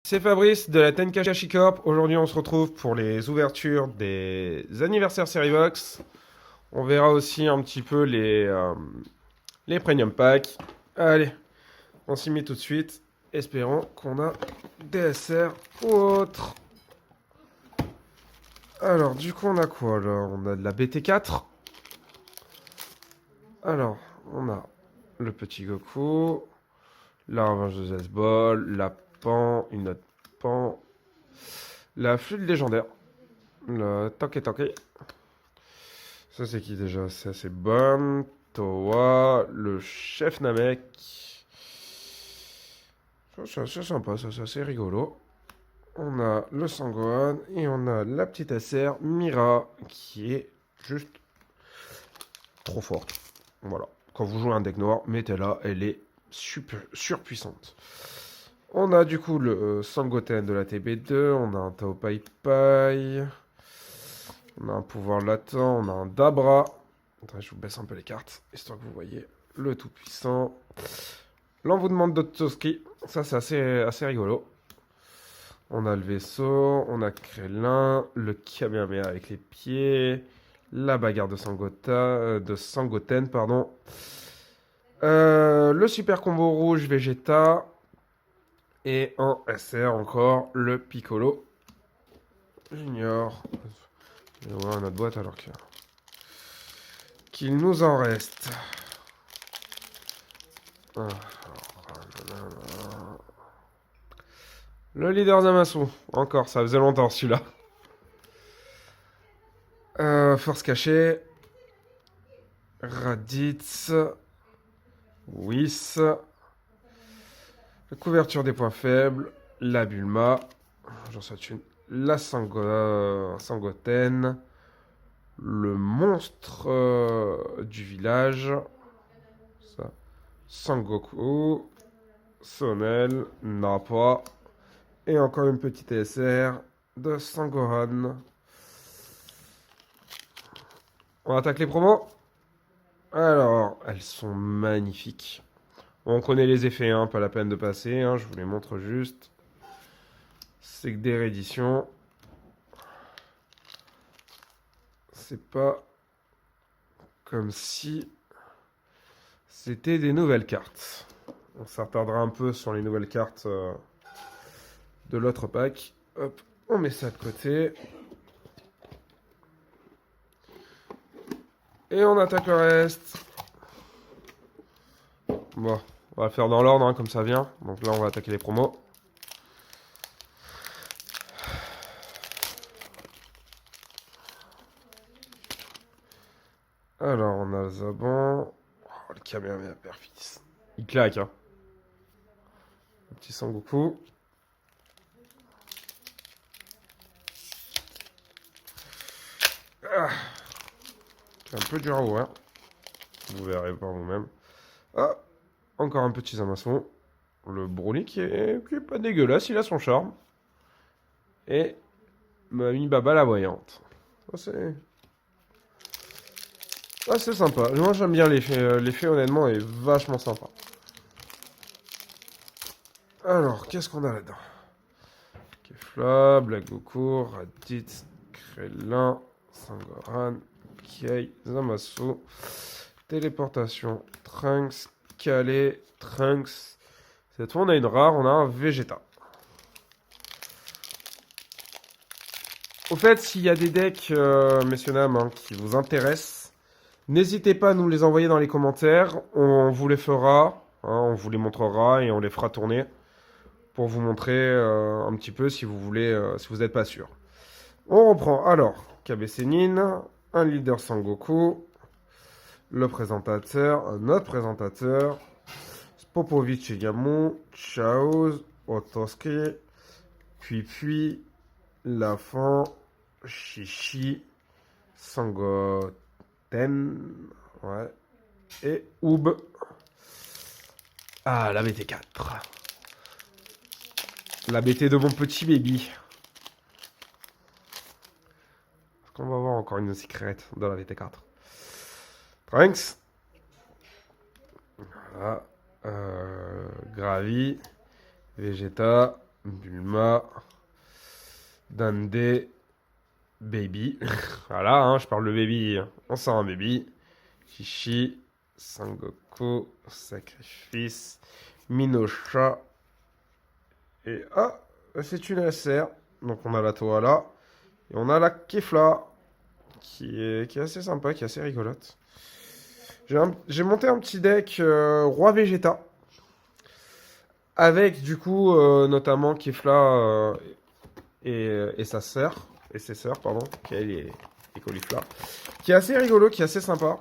C'est Fabrice de la Tenkaichi Corp. Aujourd'hui, on se retrouve pour les ouvertures des anniversaires Série Box. On verra aussi un petit peu les Premium Packs. Allez, on s'y met tout de suite. Espérons qu'on a des SR ou autre. Alors, du coup, on a quoi là? On a de la BT4. Alors, on a le petit Goku, la revanche de Zezbol, la Pan, une autre Pan, la flûte légendaire, le Toke Toke. Ça, c'est qui déjà? Ça, c'est Bon, Towa, le chef Namek. Ça, c'est sympa, ça, c'est rigolo. On a le Sangohan et on a la petite SR Mira qui est juste trop forte. Voilà. Quand vous jouez un deck noir, mettez-la, elle est super surpuissante. On a du coup le Sangoten de la TB2, on a un Tao Pai Pai, on a un pouvoir latent, on a un Dabra. Attends, je vous baisse un peu les cartes, histoire que vous voyez le tout-puissant. L'envoûtement de Toski, ça c'est assez rigolo. On a le vaisseau, on a Krellin, le Kamehameha avec les pieds, la bagarre de Sangoten, pardon. Le super combo rouge Vegeta. Et en SR encore, le Piccolo Junior. Je vais ouvrir notre boîte alors qu'il nous en reste. Le leader Zamasu. Encore, ça faisait longtemps celui-là. Force cachée. Raditz. Whis. La couverture des points faibles. La Bulma. J'en souhaite une. La Sangoten. Le monstre du village. Ça. Sangoku. Sonel. Nappa. Et encore une petite SR de Sangohan. On attaque les promos. Alors, elles sont magnifiques. On connaît les effets, hein, pas la peine de passer. Hein, je vous les montre juste. C'est que des rééditions. C'est pas comme si c'était des nouvelles cartes. On s'attardera un peu sur les nouvelles cartes de l'autre pack. Hop, on met ça de côté. Et on attaque le reste. Bon, on va le faire dans l'ordre, hein, comme ça vient. Donc là, on va attaquer les promos. Alors, on a Zaban. Oh, le Kamehameha Perfis. Il claque, hein. Le petit Sangoku. Ah. C'est un peu dur à ouvrir. Vous verrez par vous-même. Ah, encore un petit Zamasu. Le Broly qui est pas dégueulasse, il a son charme. Et Mamie Baba la voyante. Ça c'est sympa. Moi j'aime bien l'effet. L'effet honnêtement est vachement sympa. Alors, qu'est-ce qu'on a là-dedans? Kefla, Black Goku, Raditz, Krellin, Sangohan, Kei, Zamasu, Téléportation, Trunks, Calais, Trunks. Cette fois on a une rare, on a un Vegeta. Au fait, s'il y a des decks, messieurs dames, hein, qui vous intéressent, n'hésitez pas à nous les envoyer dans les commentaires. On vous les fera, hein, on vous les montrera et on les fera tourner pour vous montrer un petit peu si vous voulez, si vous n'êtes pas sûr. On reprend alors KB Senin, un leader Sangoku, le présentateur, un autre présentateur, Popovic Shigamu, Chaoz, Otosuke, puis Lafan, Shishi, Sangoten, ouais, et Oub. Ah, la BT4. La BT de mon petit baby. Est-ce qu'on va voir encore une secrète dans la BT4? Trunks. Voilà. Gravi. Vegeta. Bulma, Dande, Baby. Voilà, hein, je parle de Baby. On sent un Baby. Chichi, Sangoku, Sacrifice, Minosha. Et ah, c'est une SR. Donc on a la Toala. Et on a la Kefla. Qui est assez sympa, qui est assez rigolote. J'ai monté un petit deck Roi Vegeta. Avec du coup notamment Kefla et sa sœur. Et ses sœurs, pardon. Qui est les Caulifla. Qui est assez rigolo, qui est assez sympa.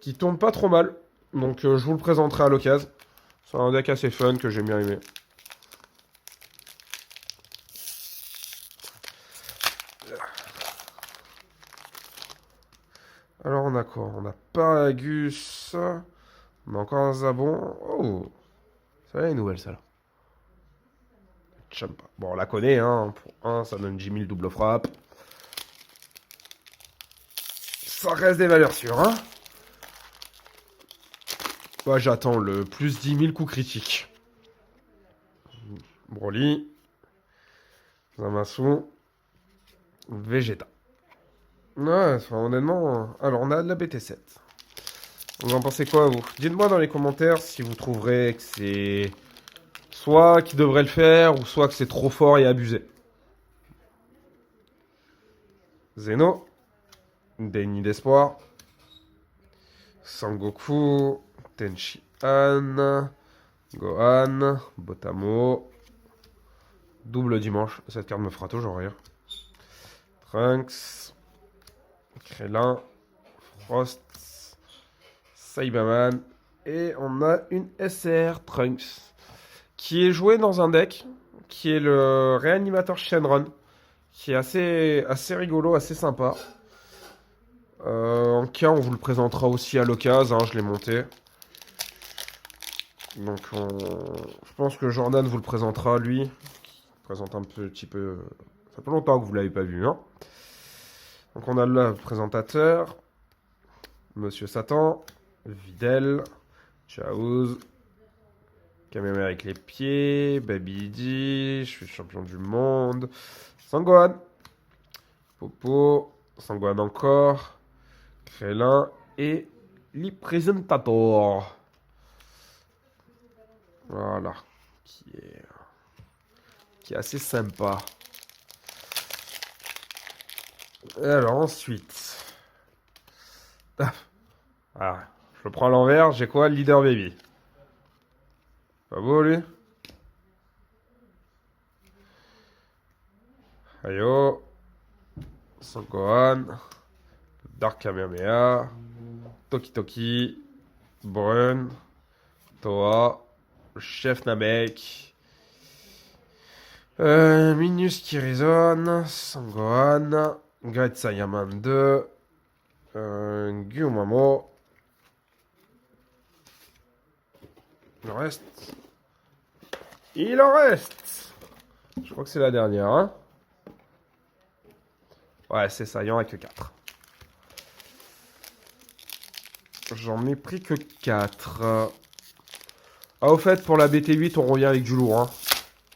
Qui tourne pas trop mal. Donc je vous le présenterai à l'occasion. C'est un deck assez fun que j'ai bien aimé. Alors on a quoi? On a Paragus. On a encore un Zabon. Oh, ça là est nouvelle ça là. Champa. Bon, on la connaît, hein. Pour 1, ça donne 10 000 double frappe. Ça reste des valeurs sûres, hein. Moi, j'attends le plus 10 000 coups critiques. Broly. Zamasu. Vegeta. Ouais, enfin, honnêtement. Alors, on a de la BT7. Vous en pensez quoi, vous? Dites-moi dans les commentaires si vous trouverez que c'est soit qui devrait le faire, ou soit que c'est trop fort et abusé. Zeno. Déni d'espoir. Sangoku. Tenchi-Han. Gohan. Botamo. Double dimanche. Cette carte me fera toujours rire. Trunks. Krillin. Frost. Saibaman. Et on a une SR Trunks. Qui est joué dans un deck. Qui est le réanimateur Shenron. Qui est assez rigolo, assez sympa. En cas, on vous le présentera aussi à l'occasion. Hein, je l'ai monté. Donc, je pense que Jordan vous le présentera, lui. Il présente un petit peu. Ça fait longtemps que vous ne l'avez pas vu. Hein. Donc, on a le présentateur. Monsieur Satan. Videl. Chaouz. Kamehameha avec les pieds. Babidi. Je suis champion du monde. Sangohan. Popo. Sangohan encore. Krillin. Et les Presentator. Voilà. Qui est assez sympa. Alors ensuite. Ah, je le prends à l'envers. J'ai quoi? Leader Baby. Pas beau lui? Ayo. Sangohan. Dark Kamehameha. Toki Toki. Brun. Toa. Chef Namek. Minus Kirizon. Sangohan. Great Saiyaman 2. Gyumamo. Il en reste. Il en reste. Je crois que c'est la dernière. Hein, ouais, c'est ça. Il n'y en a que 4. J'en ai pris que 4. Ah, au fait, pour la BT8, on revient avec du lourd. Hein.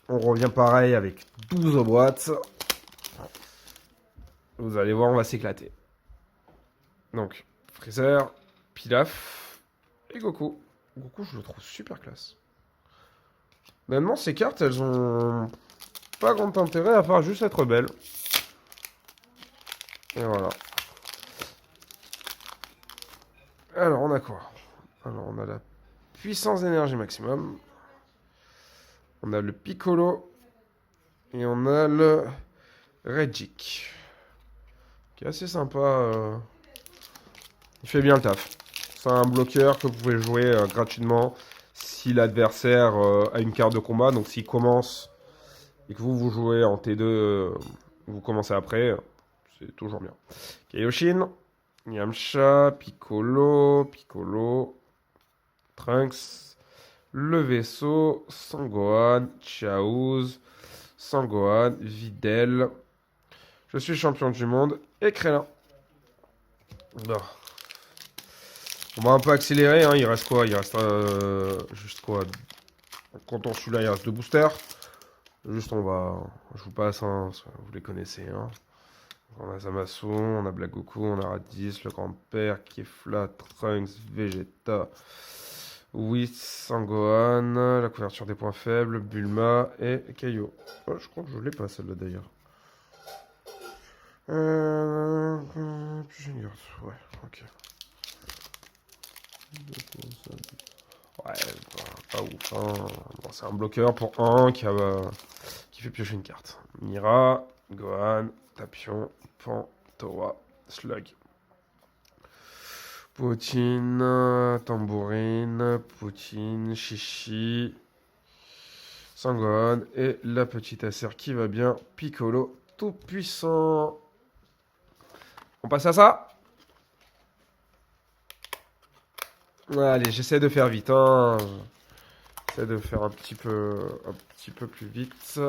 On revient pareil avec 12 boîtes. Vous allez voir, on va s'éclater. Donc, Freezer, Pilaf et Goku. Goku, je le trouve super classe. Maintenant, ces cartes, elles ont pas grand intérêt à part juste être belles. Et voilà. Alors, on a quoi? Alors, on a la puissance d'énergie maximum. On a le Piccolo. Et on a le Regic. Qui est assez sympa. Il fait bien le taf. C'est un bloqueur que vous pouvez jouer gratuitement si l'adversaire a une carte de combat. Donc s'il commence et que vous jouez en T2, vous commencez après, c'est toujours bien. Kaioshin, Yamcha, Piccolo, Trunks, le vaisseau, Sangohan, Chaouz, Sangohan, Videl, je suis champion du monde et Krillin. Non. On va un peu accélérer, hein. Il reste quoi? Il reste juste quoi? Quand on celui-là, il reste 2 boosters. Juste je vous passe, hein, parce que vous les connaissez. Hein. On a Zamasu, on a Black Goku, on a Raditz, le grand-père, Kefla, Trunks, Vegeta, Whis, Sangohan, la couverture des points faibles, Bulma et Kaio. Oh, je crois que je l'ai pas celle-là d'ailleurs. Plus j'ai une carte. Ouais, ok. Ouais, pas ouf. Hein. Bon, c'est un bloqueur pour un qui fait piocher une carte. Mira, Gohan, Tapion, Pan, Towa, Slug. Poutine, Tambourine, Poutine, Chichi, Sangohan et la petite Acer qui va bien, Piccolo, tout puissant. On passe à ça? Allez, j'essaie de faire vite. Hein. J'essaie de faire un petit peu plus vite.